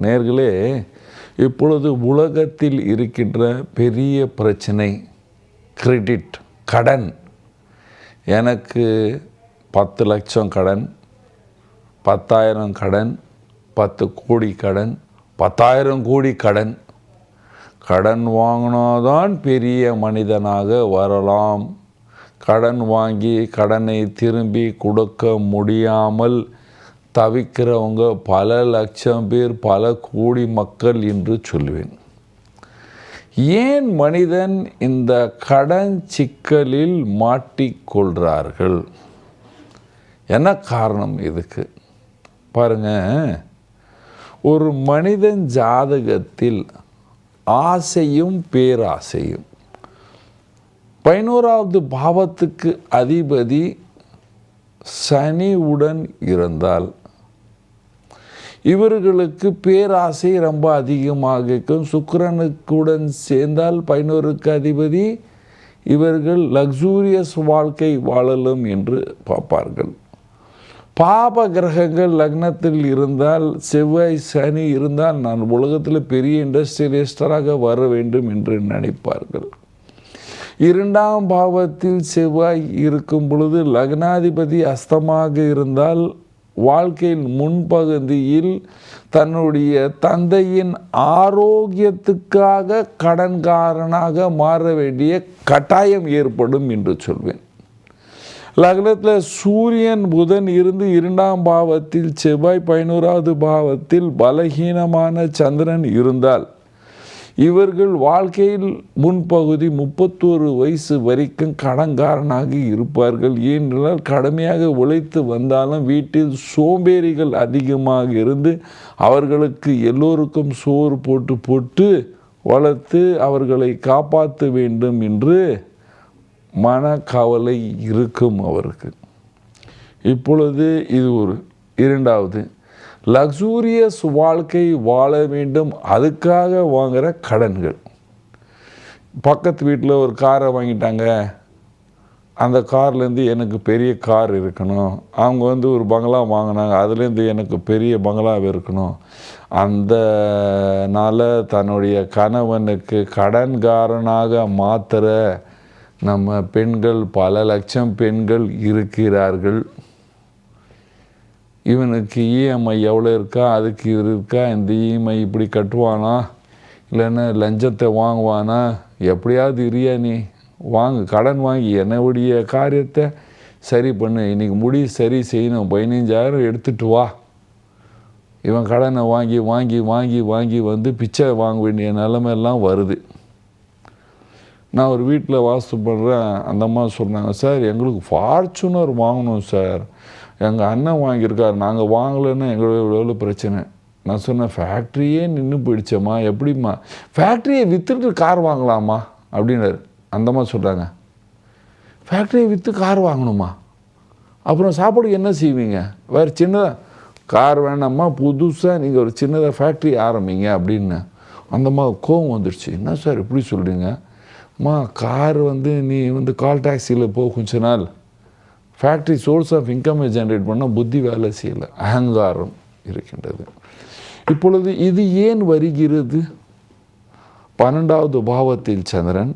நேயர்களே, இப்பொழுது உலகத்தில் இருக்கின்ற பெரிய பிரச்சனை கிரெடிட், கடன். எனக்கு 10 லட்சம் கடன், 10,000 கடன், 10 கோடி கடன், 10,000 கோடி கடன். கடன் வாங்கினாதான் பெரிய மனிதனாக வரலாம். கடன் வாங்கி கடனை திரும்பி கொடுக்க முடியாமல் தவிக்கிறவங்க பல லட்சம் பேர், பல கோடி மக்கள் என்று சொல்லுவேன். ஏன் மனிதன் இந்த கடன் சிக்கலில் மாட்டிக்கொள்கிறார்கள்? என்ன காரணம் இதுக்கு? பாருங்க, ஒரு மனிதன் ஜாதகத்தில் ஆசையும் பேராசையும் 11வது பாவத்துக்கு அதிபதி சனியுடன் இருந்தால் இவர்களுக்கு பேராசை ரொம்ப அதிகமாக இருக்கும். சுக்கிரனுக்குடன் சேர்ந்தால் 11க்கு அதிபதி, இவர்கள் லக்ஸூரியஸ் வாழ்க்கை வாழலும் என்று பார்ப்பார்கள். பாப கிரகங்கள் லக்னத்தில் இருந்தால், செவ்வாய் சனி இருந்தால், நான் உலகத்தில் பெரிய இண்டஸ்ட்ரியலிஸ்டராக வர வேண்டும் என்று நினைப்பார்கள். 2ஆம் பாவத்தில் செவ்வாய் இருக்கும் பொழுது லக்னாதிபதி அஸ்தமாக இருந்தால் வாழ்க்கையின் முன்பகுதியில் தன்னுடைய தந்தையின் ஆரோக்கியத்துக்காக கடன்காரனாக மாற வேண்டிய கட்டாயம் ஏற்படும் என்று சொல்வேன். லக்னத்தில் சூரியன் புதன் இருந்து 2ஆம் பாவத்தில் செவ்வாய் 11வது பாவத்தில் பலகீனமான சந்திரன் இருந்தால் இவர்கள் வாழ்க்கையில் முன்பகுதி 31 வயசு வரைக்கும் கடன்காரனாக இருப்பார்கள். ஏனென்றால் கடுமையாக உழைத்து வந்தாலும் வீட்டில் சோம்பேறிகள் அதிகமாக இருந்து அவர்களுக்கு எல்லோருக்கும் சோறு போட்டு வளர்த்து அவர்களை காப்பாற்ற வேண்டும் என்று மனக்கவலை இருக்கும் அவருக்கு. இப்பொழுது இது ஒரு 2வது. லக்ஸூரியஸ் வாழ்க்கை வாழ வேண்டும், அதுக்காக வாங்குகிற கடன்கள். பக்கத்து வீட்டில் ஒரு காரை வாங்கிட்டாங்க, அந்த கார்லேருந்து எனக்கு பெரிய கார் இருக்கணும். அவங்க ஒரு பங்களா வாங்கினாங்க, அதுலேருந்து எனக்கு பெரிய பங்களாவே இருக்கணும். அதனால் தன்னுடைய கணவனுக்கு கடன்காரனாக மாத்திர நம்ம பெண்கள், பல லட்சம் பெண்கள் இருக்கிறார்கள். இவனுக்கு இஎம்ஐ எவ்வளோ இருக்கா, அதுக்கு இது இருக்கா, இந்த இஎம்ஐ இப்படி கட்டுவானா, இல்லைன்னா லஞ்சத்தை வாங்குவானா, எப்படியாவது இரியா நீ வாங்கு, கடன் வாங்கி என்னுடைய காரியத்தை சரி பண்ணு, இன்றைக்கி சரி செய்யணும், 15,000 எடுத்துகிட்டு வா. இவன் கடனை வாங்கி வாங்கி வாங்கி வாங்கி பிச்சை வாங்க வேண்டிய நிலைமையெல்லாம் வருது. நான் ஒரு வீட்டில் வாஸ்து பண்ணுறேன். அந்த அம்மா சொன்னாங்க, சார் எங்களுக்கு ஃபார்ச்சுனர் வாங்கணும் சார், எங்கள் அண்ணன் வாங்கியிருக்கார், நாங்கள் வாங்கலைன்னா எங்களோட எவ்வளோ பிரச்சனை. நான் சொன்னேன், ஃபேக்ட்ரியே நின்று போயிடுச்சம்மா, எப்படிம்மா ஃபேக்ட்ரியை விற்றுட்டு கார் வாங்கலாமா அப்படின்னாரு. அந்தம்மா சொல்கிறாங்க, ஃபேக்ட்ரியை விற்று கார் வாங்கணுமா, அப்புறம் சாப்பாடு என்ன செய்வீங்க, வேறு சின்னதாக கார் வேணாம்மா, புதுசாக நீங்கள் ஒரு சின்னதாக ஃபேக்ட்ரி ஆரம்பிங்க அப்படின்னு. அந்தம்மா கோவம் வந்துடுச்சு. என்ன சார் இப்படி சொல்கிறீங்க அம்மா, கார் நீ கால் டாக்ஸியில் போ கொஞ்ச நாள், ஃபேக்ட்ரி சோர்ஸ் ஆஃப் இன்கம்மை ஜென்ரேட் பண்ணால் புத்தி வேலை செய்யலை, அகங்காரம் இருக்கின்றது. இப்பொழுது இது ஏன் வருகிறது? 12வது பாவத்தில் சந்திரன்,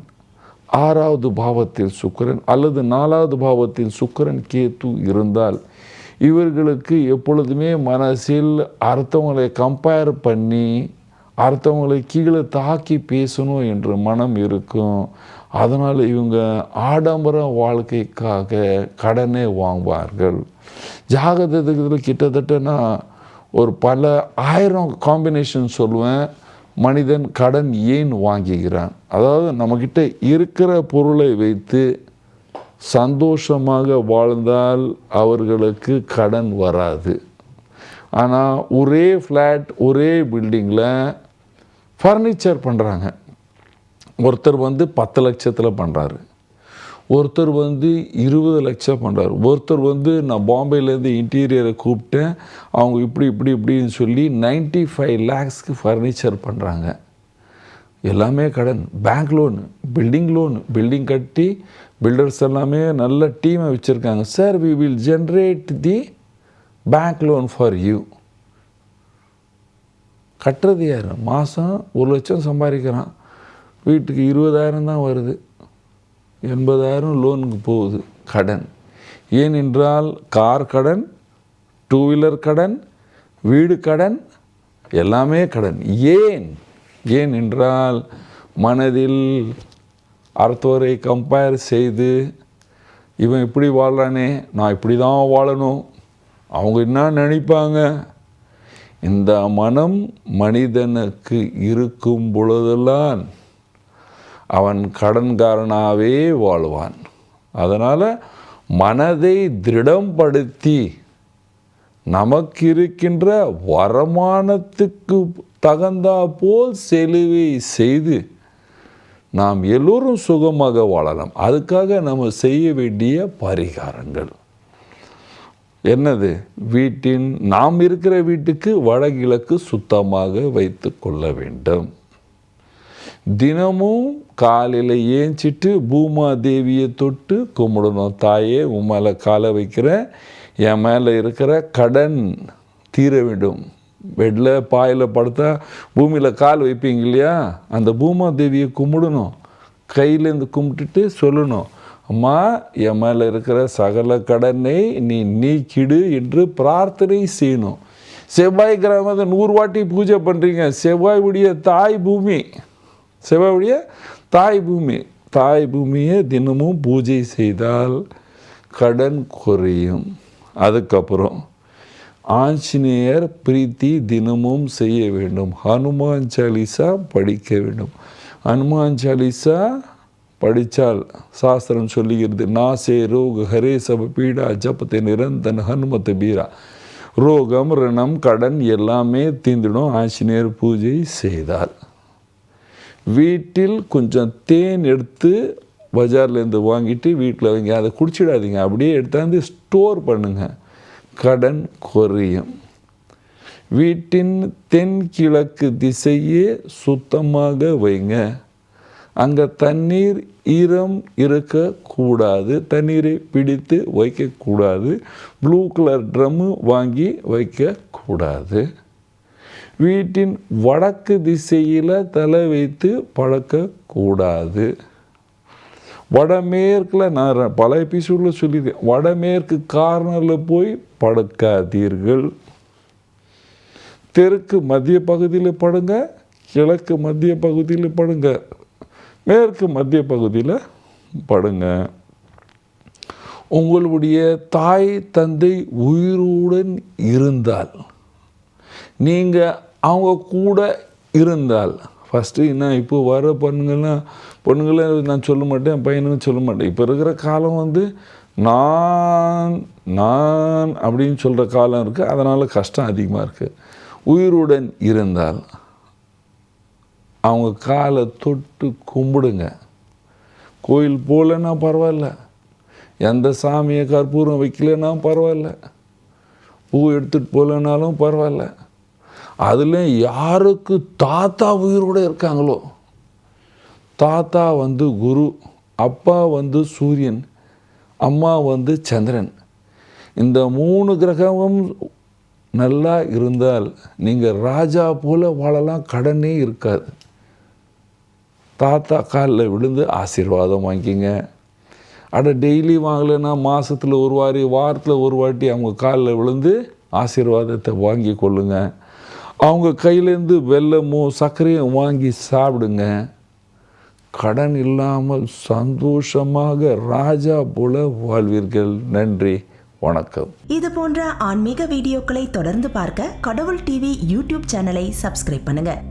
6வது பாவத்தில் சுக்கிரன் அல்லது 4வது பாவத்தில் சுக்கிரன் கேத்து இருந்தால் இவர்களுக்கு எப்பொழுதுமே மனசில் அடுத்தவங்களை கம்பேர் பண்ணி அடுத்தவங்களை கீழே தாக்கி பேசணும் என்ற மனம் இருக்கும். அதனால் இவங்க ஆடம்பர வாழ்க்கைக்காக கடனே வாங்குவார்கள். ஜாதகத்தில் கிட்டத்தட்ட நான் ஒரு பல 1000 காம்பினேஷன் சொல்லுவேன். மனிதன் கடன் ஏன் வாங்குகிறான்? அதாவது நம்மக்கிட்ட இருக்கிற பொருளை வைத்து சந்தோஷமாக வாழ்ந்தால் அவர்களுக்கு கடன் வராது. ஆனால் ஒரே ஃப்ளாட், ஒரே பில்டிங்கில் ஃபர்னிச்சர் பண்ணுறாங்க. ஒருத்தர் 10 லட்சத்தில் பண்ணுறாரு, ஒருத்தர் 20 லட்சம் பண்ணுறாரு, ஒருத்தர் நான் பாம்பேலேருந்து இன்டீரியரை கூப்பிட்டேன், அவங்க இப்படின்னு சொல்லி 95 lakhsக்கு ஃபர்னிச்சர் பண்ணுறாங்க. எல்லாமே கடன், பேங்க் லோனு, பில்டிங் கட்டி பில்டர்ஸ் எல்லாமே நல்ல டீமை வச்சுருக்காங்க. Sir, we will generate the bank loan for you. கட்டுறது யார்? மாதம் 1,00,000 சம்பாதிக்கிறான், வீட்டுக்கு 20,000 தான் வருது, 80,000 லோனுக்கு போகுது கடன். ஏனென்றால் கார் கடன், 2 வீலர் கடன், வீடு கடன், எல்லாமே கடன். ஏன் என்றால் மனதில் அடுத்தவரை கம்பேர் செய்து, இவன் இப்படி வாழ்கிறானே, நான் இப்படி தான் வாழணும், அவங்க என்ன நினைப்பாங்க. இந்த மனம் மனிதனுக்கு இருக்கும் பொழுதெல்லாம் அவன் கடன்காரனாகவே வாழ்வான். அதனால் மனதை திருடம்படுத்தி நமக்கு இருக்கின்ற வருமானத்துக்கு தகுந்தா போல் செலவை செய்து நாம் எல்லோரும் சுகமாக வாழலாம். அதுக்காக நம்ம செய்ய வேண்டிய பரிகாரங்கள் என்னது? நாம் இருக்கிற வீட்டுக்கு வடகிழக்கு சுத்தமாக வைத்து கொள்ள வேண்டும். தினமும் காலையில் ஏஞ்சிட்டு பூமாதேவியை தொட்டு கும்பிடணும். தாயே, உன் மேலே காலை வைக்கிற, என் மேலே இருக்கிற கடன் தீர வேண்டும். பெட்டில் பாயில் படுத்தா பூமியில் கால் வைப்பீங்க இல்லையா, அந்த பூமாதேவியை கும்பிடணும். கையிலேருந்து கும்பிட்டுட்டு சொல்லணும், அம்மா, என் மேலே இருக்கிற சகல கடனை நீ நீக்கிடு என்று பிரார்த்தனை செய்யணும். செவ்வாய் கிரகத்தை 100 வாட்டி பூஜை பண்ணுறீங்க. செவ்வாயுடைய தாய் பூமி, செவ்வாயுடைய தாய் பூமி, தாய் பூமியை தினமும் பூஜை செய்தால் கடன் குறையும். அதுக்கப்புறம் ஆஞ்சநேயர் பிரீத்தி தினமும் செய்ய வேண்டும். ஹனுமான் சாலிசா படிக்க வேண்டும். ஹனுமான் சாலிசா படித்தால் சாஸ்திரம் சொல்லுகிறது, நாசே ரோக ஹரே சப பீடா ஜபத்தை நிரந்தன் ஹனுமத் பீரா. ரோகம், ரணம், கடன் எல்லாமே தீர்ந்துடும் ஆஞ்சநேயர் பூஜை செய்தால். வீட்டில் கொஞ்சம் தேன் எடுத்து பஜார்லேருந்து வாங்கிட்டு வீட்டில் வைங்க. அதை குடிச்சிடாதீங்க, அப்படியே எடுத்தாந்து ஸ்டோர் பண்ணுங்கள், கடன் குறையும். வீட்டின் தென்கிழக்கு திசையே சுத்தமாக வைங்க. அங்கே தண்ணீர் ஈரம் இருக்கக்கூடாது, தண்ணீரை பிடித்து வைக்கக்கூடாது. ப்ளூ கலர் ட்ரம்மு வாங்கி வைக்கக்கூடாது. வீட்டின் வடக்கு திசையில் தலை வைத்து பழக்கக்கூடாது. வடமேற்கில் நான் பல எபிசோடில் சொல்லியிருக்கேன், வடமேற்கு கார்னரில் போய் படுக்காதீர்கள். தெற்கு மத்திய பகுதியில் படுங்க, கிழக்கு மத்திய பகுதியில் படுங்க, மேற்கு மத்திய பகுதியில் படுங்க. உங்களுடைய தாய் தந்தை உயிருடன் இருந்தால், நீங்கள் அவங்க கூட இருந்தால், ஃபஸ்ட்டு என்ன இப்போ வர பொண்ணுங்களை நான் சொல்ல மாட்டேன், பையனுன்னு சொல்ல மாட்டேன். இப்போ இருக்கிற காலம் நான் அப்படின்னு சொல்கிற காலம் இருக்குது. அதனால் கஷ்டம் அதிகமாக இருக்குது. உயிருடன் இருந்தால் அவங்க காலை தொட்டு கும்பிடுங்க. கோயில் போகலன்னா பரவாயில்ல, எந்த சாமியை கற்பூரம் வைக்கலன்னா பரவாயில்ல, பூ எடுத்துகிட்டு போகலனாலும் பரவாயில்ல. அதில் யாருக்கு தாத்தா உயிரோடு இருக்காங்களோ, தாத்தா குரு, அப்பா சூரியன், அம்மா சந்திரன், இந்த 3 கிரகமும் நல்லா இருந்தால் நீங்கள் ராஜா போல் வாழலாம், கடனே இருக்காது. தாத்தா காலில் விழுந்து ஆசீர்வாதம் வாங்கிங்க. டெய்லி வாங்கலைன்னா மாதத்தில் ஒரு வாரி, வாரத்தில் ஒரு வாட்டி அவங்க காலில் விழுந்து ஆசீர்வாதத்தை வாங்கி கொள்ளுங்க. அவங்க கையிலேருந்து வெல்லமும் சர்க்கரையும் வாங்கி சாப்பிடுங்க. கடன் இல்லாமல் சந்தோஷமாக ராஜா போல வாழ்வீர்கள். நன்றி, வணக்கம். இது போன்ற ஆன்மீக வீடியோக்களை தொடர்ந்து பார்க்க கடவுள் டிவி யூடியூப் சேனலை சப்ஸ்கிரைப் பண்ணுங்க.